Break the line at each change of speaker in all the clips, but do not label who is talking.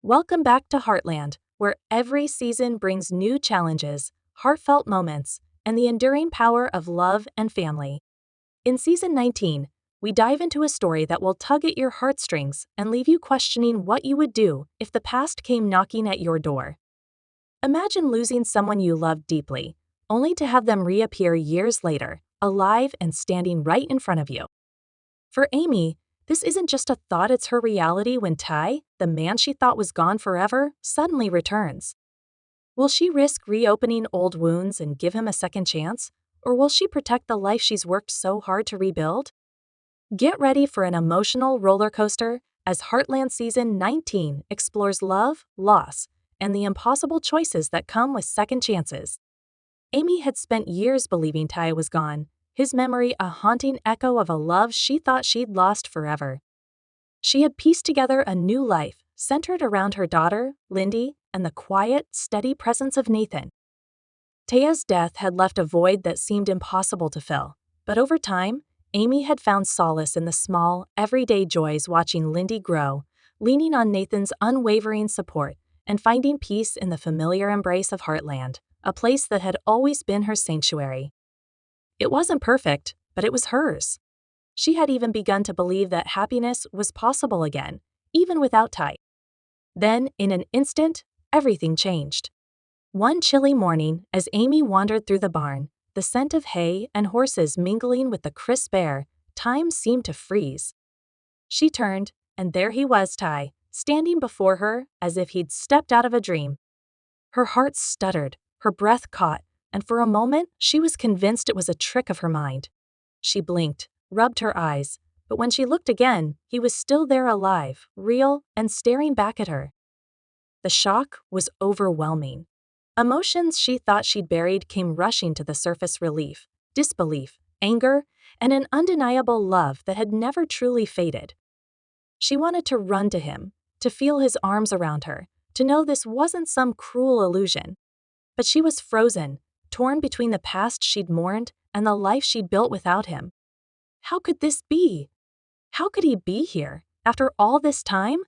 Welcome back to Heartland, where every season brings new challenges, heartfelt moments, and the enduring power of love and family. In Season 19, we dive into a story that will tug at your heartstrings and leave you questioning what you would do if the past came knocking at your door. Imagine losing someone you loved deeply, only to have them reappear years later, alive and standing right in front of you. For Amy, this isn't just a thought, it's her reality when Ty, the man she thought was gone forever, suddenly returns. Will she risk reopening old wounds and give him a second chance? Or will she protect the life she's worked so hard to rebuild? Get ready for an emotional roller coaster as Heartland Season 19 explores love, loss, and the impossible choices that come with second chances. Amy had spent years believing Ty was gone, his memory a haunting echo of a love she thought she'd lost forever. She had pieced together a new life, centered around her daughter, Lindy, and the quiet, steady presence of Nathan. Taya's death had left a void that seemed impossible to fill, but over time, Amy had found solace in the small, everyday joys, watching Lindy grow, leaning on Nathan's unwavering support, and finding peace in the familiar embrace of Heartland, a place that had always been her sanctuary. It wasn't perfect, but it was hers. She had even begun to believe that happiness was possible again, even without Ty. Then, in an instant, everything changed. One chilly morning, as Amy wandered through the barn, the scent of hay and horses mingling with the crisp air, time seemed to freeze. She turned, and there he was, Ty, standing before her as if he'd stepped out of a dream. Her heart stuttered, her breath caught, and for a moment she was convinced it was a trick of her mind. She blinked, rubbed her eyes, but when she looked again, he was still there, alive, real, and staring back at her. The shock was overwhelming. Emotions she thought she'd buried came rushing to the surface: relief, disbelief, anger, and an undeniable love that had never truly faded. She wanted to run to him, to feel his arms around her, to know this wasn't some cruel illusion. But she was frozen, torn between the past she'd mourned and the life she'd built without him. How could this be? How could he be here, after all this time?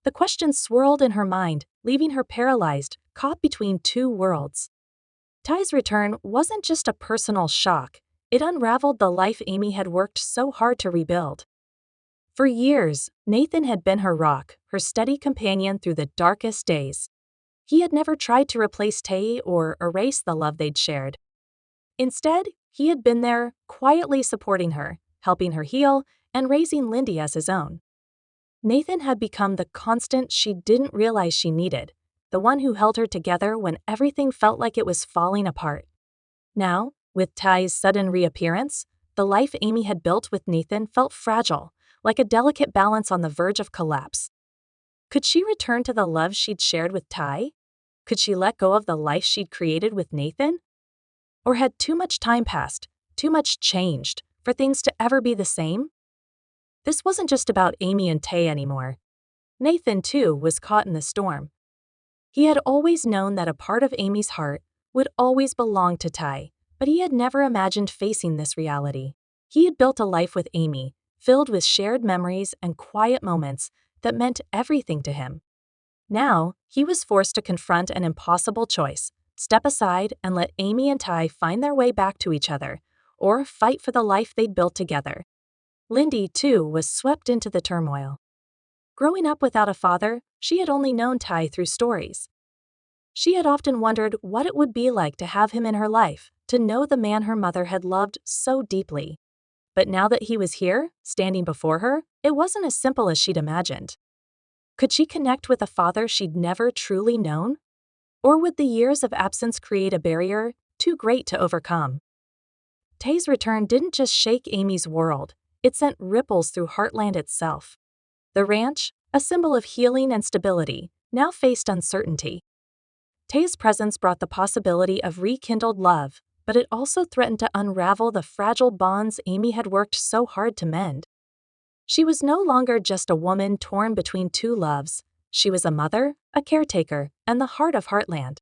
The questions swirled in her mind, leaving her paralyzed, caught between two worlds. Ty's return wasn't just a personal shock, it unraveled the life Amy had worked so hard to rebuild. For years, Nathan had been her rock, her steady companion through the darkest days. He had never tried to replace Tay or erase the love they'd shared. Instead, he had been there, quietly supporting her, helping her heal, and raising Lindy as his own. Nathan had become the constant she didn't realize she needed, the one who held her together when everything felt like it was falling apart. Now, with Ty's sudden reappearance, the life Amy had built with Nathan felt fragile, like a delicate balance on the verge of collapse. Could she return to the love she'd shared with Ty? Could she let go of the life she'd created with Nathan? Or had too much time passed, too much changed, for things to ever be the same? This wasn't just about Amy and Tay anymore. Nathan, too, was caught in the storm. He had always known that a part of Amy's heart would always belong to Ty, but he had never imagined facing this reality. He had built a life with Amy, filled with shared memories and quiet moments that meant everything to him. Now, he was forced to confront an impossible choice: step aside and let Amy and Ty find their way back to each other, or fight for the life they'd built together. Lindy, too, was swept into the turmoil. Growing up without a father, she had only known Ty through stories. She had often wondered what it would be like to have him in her life, to know the man her mother had loved so deeply. But now that he was here, standing before her, it wasn't as simple as she'd imagined. Could she connect with a father she'd never truly known? Or would the years of absence create a barrier too great to overcome? Tay's return didn't just shake Amy's world, it sent ripples through Heartland itself. The ranch, a symbol of healing and stability, now faced uncertainty. Tay's presence brought the possibility of rekindled love, but it also threatened to unravel the fragile bonds Amy had worked so hard to mend. She was no longer just a woman torn between two loves. She was a mother, a caretaker, and the heart of Heartland.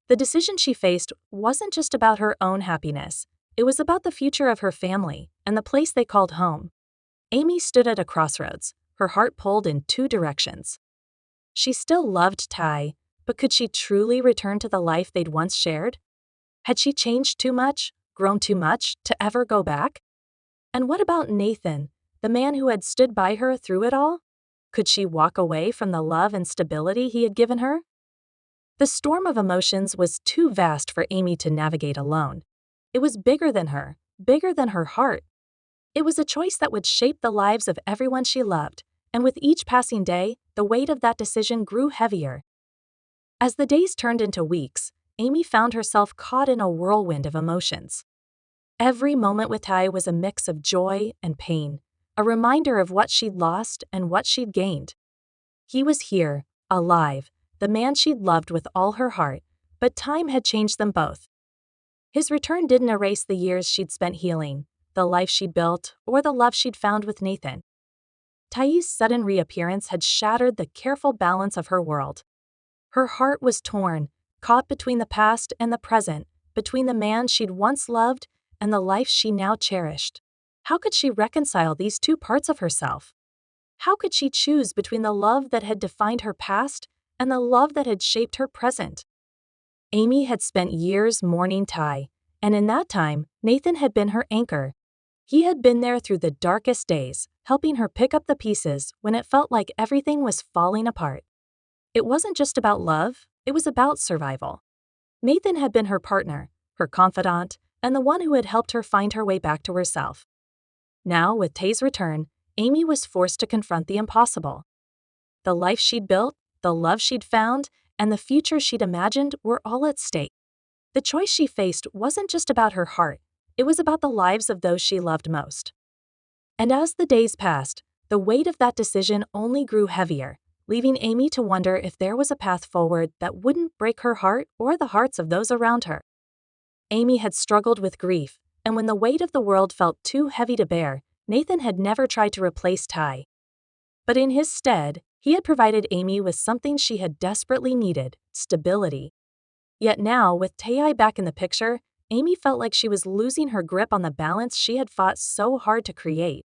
The decision she faced wasn't just about her own happiness. It was about the future of her family and the place they called home. Amy stood at a crossroads, her heart pulled in two directions. She still loved Ty, but could she truly return to the life they'd once shared? Had she changed too much, grown too much, to ever go back? And what about Nathan, the man who had stood by her through it all? Could she walk away from the love and stability he had given her? The storm of emotions was too vast for Amy to navigate alone. It was bigger than her heart. It was a choice that would shape the lives of everyone she loved, and with each passing day, the weight of that decision grew heavier. As the days turned into weeks, Amy found herself caught in a whirlwind of emotions. Every moment with Ty was a mix of joy and pain, a reminder of what she'd lost and what she'd gained. He was here, alive, the man she'd loved with all her heart, but time had changed them both. His return didn't erase the years she'd spent healing, the life she'd built, or the love she'd found with Nathan. Ty's sudden reappearance had shattered the careful balance of her world. Her heart was torn, caught between the past and the present, between the man she'd once loved and the life she now cherished. How could she reconcile these two parts of herself? How could she choose between the love that had defined her past and the love that had shaped her present? Amy had spent years mourning Ty, and in that time, Nathan had been her anchor. He had been there through the darkest days, helping her pick up the pieces when it felt like everything was falling apart. It wasn't just about love, it was about survival. Nathan had been her partner, her confidant, and the one who had helped her find her way back to herself. Now, with Ty's return, Amy was forced to confront the impossible. The life she'd built, the love she'd found, and the future she'd imagined were all at stake. The choice she faced wasn't just about her heart, it was about the lives of those she loved most. And as the days passed, the weight of that decision only grew heavier, leaving Amy to wonder if there was a path forward that wouldn't break her heart or the hearts of those around her. Amy had struggled with grief, and when the weight of the world felt too heavy to bear, Nathan had never tried to replace Ty. But in his stead, he had provided Amy with something she had desperately needed: stability. Yet now, with Ty back in the picture, Amy felt like she was losing her grip on the balance she had fought so hard to create.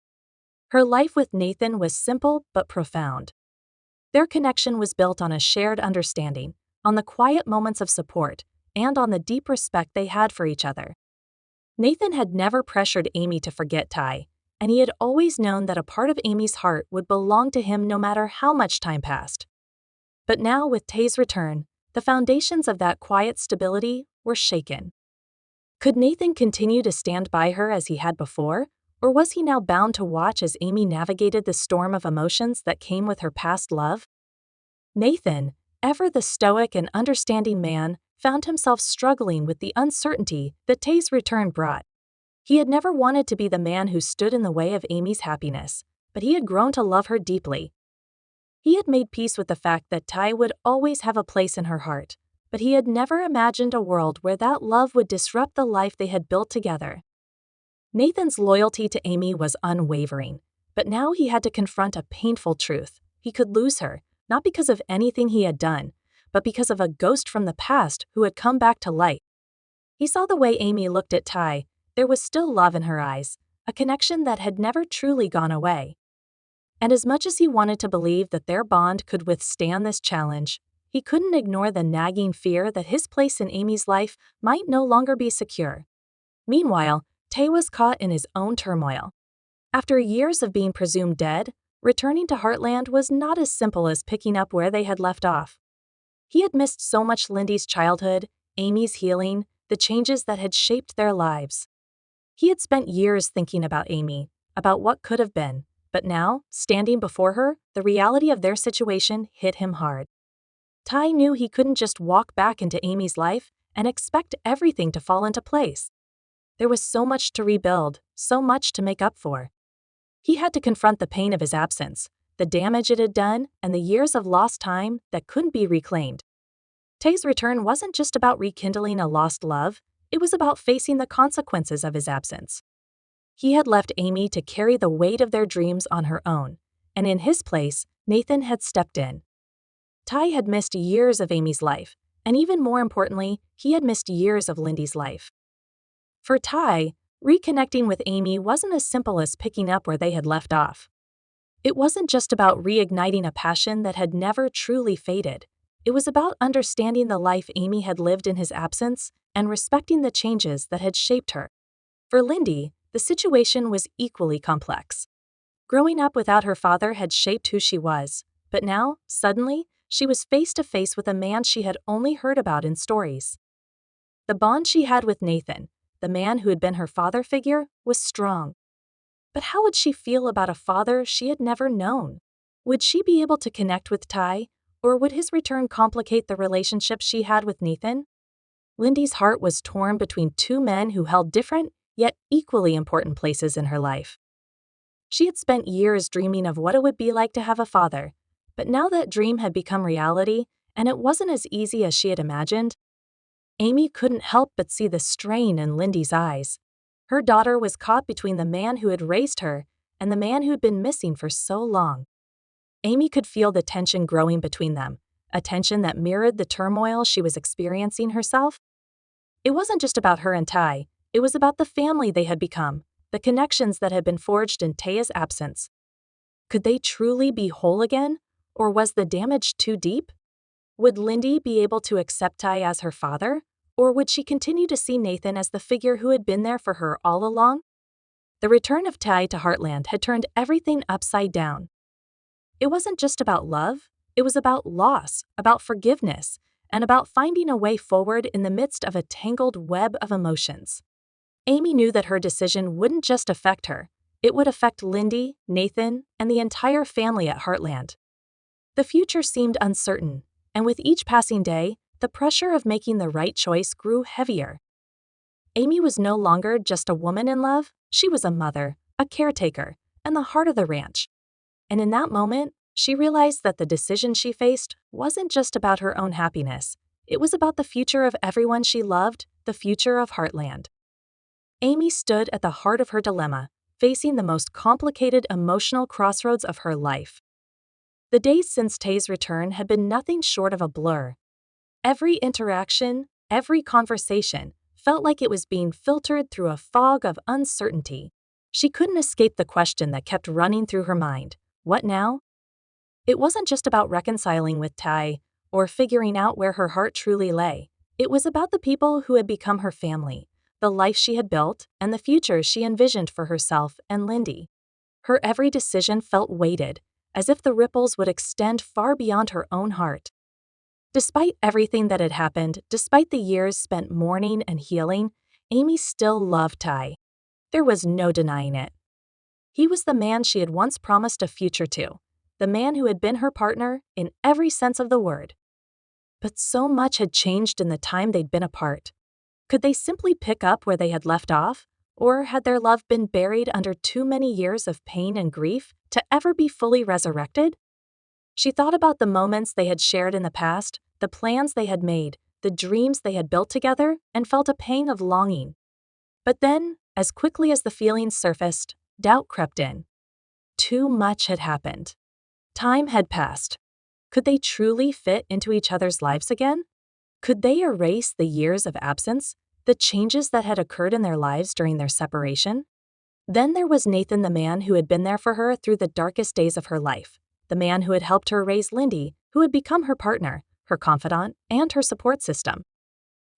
Her life with Nathan was simple but profound. Their connection was built on a shared understanding, on the quiet moments of support, and on the deep respect they had for each other. Nathan had never pressured Amy to forget Ty, and he had always known that a part of Amy's heart would belong to him no matter how much time passed. But now, with Ty's return, the foundations of that quiet stability were shaken. Could Nathan continue to stand by her as he had before, or was he now bound to watch as Amy navigated the storm of emotions that came with her past love? Nathan, ever the stoic and understanding man, found himself struggling with the uncertainty that Ty's return brought. He had never wanted to be the man who stood in the way of Amy's happiness, but he had grown to love her deeply. He had made peace with the fact that Ty would always have a place in her heart, but he had never imagined a world where that love would disrupt the life they had built together. Nathan's loyalty to Amy was unwavering, but now he had to confront a painful truth. He could lose her, not because of anything he had done, but because of a ghost from the past who had come back to light. He saw the way Amy looked at Ty. There was still love in her eyes, a connection that had never truly gone away. And as much as he wanted to believe that their bond could withstand this challenge, he couldn't ignore the nagging fear that his place in Amy's life might no longer be secure. Meanwhile, Ty was caught in his own turmoil. After years of being presumed dead, returning to Heartland was not as simple as picking up where they had left off. He had missed so much: Lindy's childhood, Amy's healing, the changes that had shaped their lives. He had spent years thinking about Amy, about what could have been, but now, standing before her, the reality of their situation hit him hard. Ty knew he couldn't just walk back into Amy's life and expect everything to fall into place. There was so much to rebuild, so much to make up for. He had to confront the pain of his absence, the damage it had done, and the years of lost time that couldn't be reclaimed. Ty's return wasn't just about rekindling a lost love, it was about facing the consequences of his absence. He had left Amy to carry the weight of their dreams on her own, and in his place, Nathan had stepped in. Ty had missed years of Amy's life, and even more importantly, he had missed years of Lindy's life. For Ty, reconnecting with Amy wasn't as simple as picking up where they had left off. It wasn't just about reigniting a passion that had never truly faded. It was about understanding the life Amy had lived in his absence and respecting the changes that had shaped her. For Lindy, the situation was equally complex. Growing up without her father had shaped who she was, but now, suddenly, she was face to face with a man she had only heard about in stories. The bond she had with Nathan, the man who had been her father figure, was strong. But how would she feel about a father she had never known? Would she be able to connect with Ty, or would his return complicate the relationship she had with Nathan? Lindy's heart was torn between two men who held different, yet equally important places in her life. She had spent years dreaming of what it would be like to have a father, but now that dream had become reality, and it wasn't as easy as she had imagined. Amy couldn't help but see the strain in Lindy's eyes. Her daughter was caught between the man who had raised her and the man who had been missing for so long. Amy could feel the tension growing between them, a tension that mirrored the turmoil she was experiencing herself. It wasn't just about her and Ty, it was about the family they had become, the connections that had been forged in Taya's absence. Could they truly be whole again, or was the damage too deep? Would Lindy be able to accept Ty as her father, or would she continue to see Nathan as the figure who had been there for her all along? The return of Ty to Heartland had turned everything upside down. It wasn't just about love, it was about loss, about forgiveness, and about finding a way forward in the midst of a tangled web of emotions. Amy knew that her decision wouldn't just affect her, it would affect Lindy, Nathan, and the entire family at Heartland. The future seemed uncertain, and with each passing day, the pressure of making the right choice grew heavier. Amy was no longer just a woman in love, she was a mother, a caretaker, and the heart of the ranch. And in that moment, she realized that the decision she faced wasn't just about her own happiness, it was about the future of everyone she loved, the future of Heartland. Amy stood at the heart of her dilemma, facing the most complicated emotional crossroads of her life. The days since Tay's return had been nothing short of a blur. Every interaction, every conversation, felt like it was being filtered through a fog of uncertainty. She couldn't escape the question that kept running through her mind: what now? It wasn't just about reconciling with Ty or figuring out where her heart truly lay. It was about the people who had become her family, the life she had built, and the future she envisioned for herself and Lindy. Her every decision felt weighted, as if the ripples would extend far beyond her own heart. Despite everything that had happened, despite the years spent mourning and healing, Amy still loved Ty. There was no denying it. He was the man she had once promised a future to, the man who had been her partner in every sense of the word. But so much had changed in the time they'd been apart. Could they simply pick up where they had left off, or had their love been buried under too many years of pain and grief to ever be fully resurrected? She thought about the moments they had shared in the past, the plans they had made, the dreams they had built together, and felt a pang of longing. But then, as quickly as the feelings surfaced, doubt crept in. Too much had happened. Time had passed. Could they truly fit into each other's lives again? Could they erase the years of absence, the changes that had occurred in their lives during their separation? Then there was Nathan, the man who had been there for her through the darkest days of her life, the man who had helped her raise Lindy, who had become her partner, her confidant, and her support system.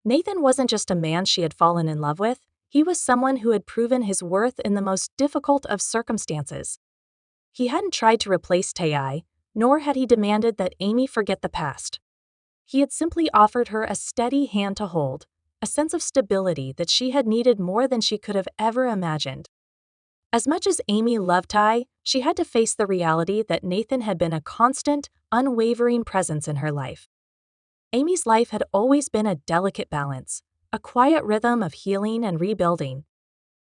Nathan wasn't just a man she had fallen in love with, he was someone who had proven his worth in the most difficult of circumstances. He hadn't tried to replace Tay, nor had he demanded that Amy forget the past. He had simply offered her a steady hand to hold, a sense of stability that she had needed more than she could have ever imagined. As much as Amy loved Ty, she had to face the reality that Nathan had been a constant, unwavering presence in her life. Amy's life had always been a delicate balance, a quiet rhythm of healing and rebuilding.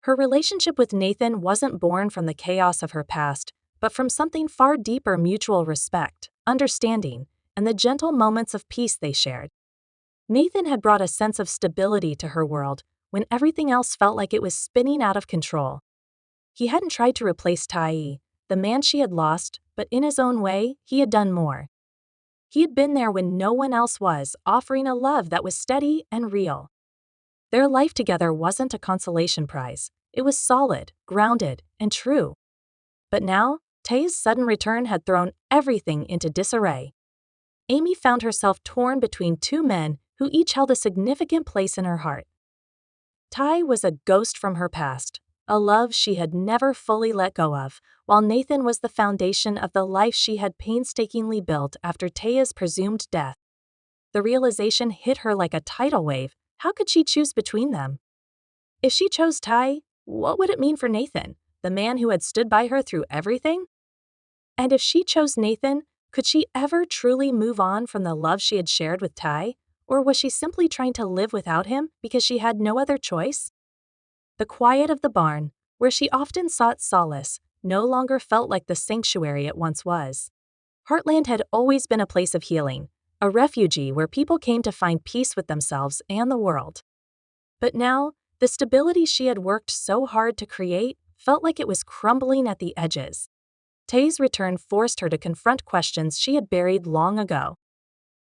Her relationship with Nathan wasn't born from the chaos of her past, but from something far deeper: mutual respect, understanding, and the gentle moments of peace they shared. Nathan had brought a sense of stability to her world when everything else felt like it was spinning out of control. He hadn't tried to replace Ty, the man she had lost, but in his own way, he had done more. He had been there when no one else was, offering a love that was steady and real. Their life together wasn't a consolation prize. It was solid, grounded, and true. But now, Tay's sudden return had thrown everything into disarray. Amy found herself torn between two men who each held a significant place in her heart. Ty was a ghost from her past, a love she had never fully let go of, while Nathan was the foundation of the life she had painstakingly built after Taya's presumed death. The realization hit her like a tidal wave. How could she choose between them? If she chose Ty, what would it mean for Nathan, the man who had stood by her through everything? And if she chose Nathan, could she ever truly move on from the love she had shared with Ty? Or was she simply trying to live without him because she had no other choice? The quiet of the barn, where she often sought solace, no longer felt like the sanctuary it once was. Heartland had always been a place of healing, a refuge where people came to find peace with themselves and the world. But now, the stability she had worked so hard to create felt like it was crumbling at the edges. Tay's return forced her to confront questions she had buried long ago.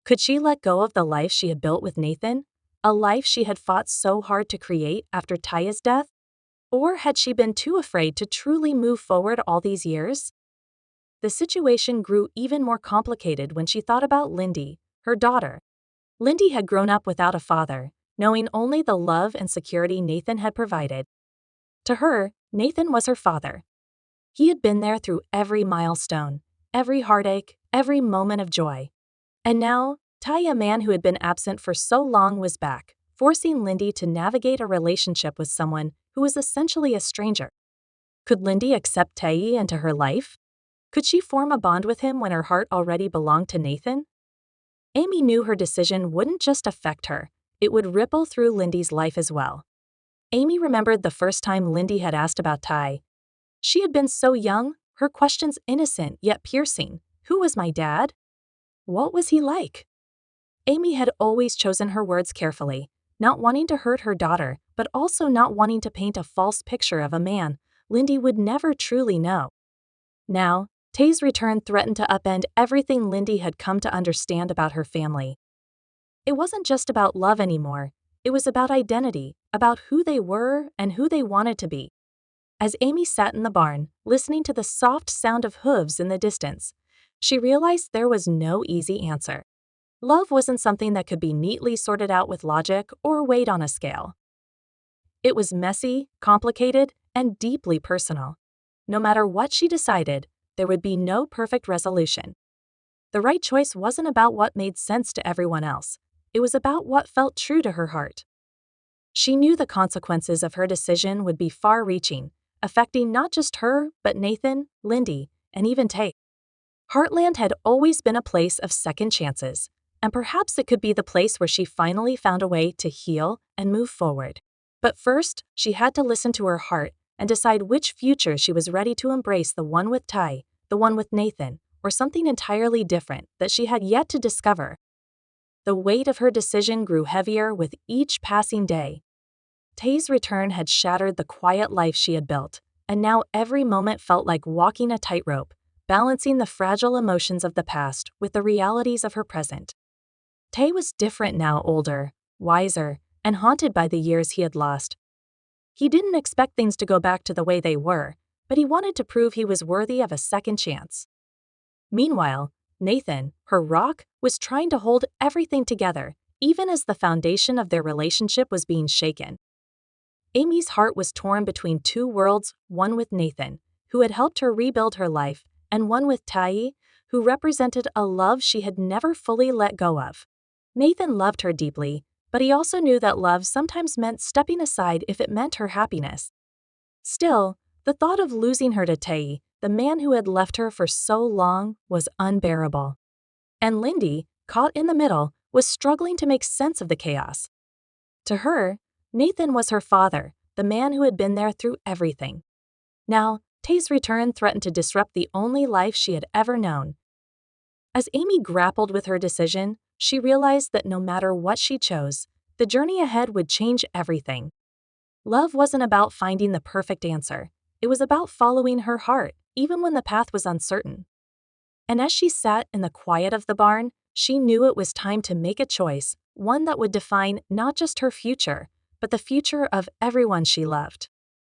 Could she let go of the life she had built with Nathan, a life she had fought so hard to create after Taya's death? Or had she been too afraid to truly move forward all these years? The situation grew even more complicated when she thought about Lindy, her daughter. Lindy had grown up without a father, knowing only the love and security Nathan had provided. To her, Nathan was her father. He had been there through every milestone, every heartache, every moment of joy. And now, Ty, a man who had been absent for so long, was back, forcing Lindy to navigate a relationship with someone who was essentially a stranger. Could Lindy accept Ty into her life? Could she form a bond with him when her heart already belonged to Nathan? Amy knew her decision wouldn't just affect her, it would ripple through Lindy's life as well. Amy remembered the first time Lindy had asked about Ty. She had been so young, her questions innocent yet piercing. Who was my dad? What was he like? Amy had always chosen her words carefully, not wanting to hurt her daughter, but also not wanting to paint a false picture of a man Lindy would never truly know. Now, Tay's return threatened to upend everything Lindy had come to understand about her family. It wasn't just about love anymore, it was about identity, about who they were and who they wanted to be. As Amy sat in the barn, listening to the soft sound of hooves in the distance, she realized there was no easy answer. Love wasn't something that could be neatly sorted out with logic or weighed on a scale. It was messy, complicated, and deeply personal. No matter what she decided, there would be no perfect resolution. The right choice wasn't about what made sense to everyone else. It was about what felt true to her heart. She knew the consequences of her decision would be far-reaching, affecting not just her, but Nathan, Lindy, and even Tay. Heartland had always been a place of second chances, and perhaps it could be the place where she finally found a way to heal and move forward. But first, she had to listen to her heart and decide which future she was ready to embrace, the one with Ty, the one with Nathan, or something entirely different that she had yet to discover. The weight of her decision grew heavier with each passing day. Tay's return had shattered the quiet life she had built, and now every moment felt like walking a tightrope, balancing the fragile emotions of the past with the realities of her present. Tay was different now, older, wiser, and haunted by the years he had lost. He didn't expect things to go back to the way they were, but he wanted to prove he was worthy of a second chance. Meanwhile, Nathan, her rock, was trying to hold everything together, even as the foundation of their relationship was being shaken. Amy's heart was torn between two worlds, one with Nathan, who had helped her rebuild her life, and one with Ty, who represented a love she had never fully let go of. Nathan loved her deeply, but he also knew that love sometimes meant stepping aside if it meant her happiness. Still, the thought of losing her to Tay, the man who had left her for so long, was unbearable. And Lindy, caught in the middle, was struggling to make sense of the chaos. To her, Nathan was her father, the man who had been there through everything. Now, Tay's return threatened to disrupt the only life she had ever known. As Amy grappled with her decision, she realized that no matter what she chose, the journey ahead would change everything. Love wasn't about finding the perfect answer. It was about following her heart, even when the path was uncertain. And as she sat in the quiet of the barn, she knew it was time to make a choice, one that would define not just her future, but the future of everyone she loved.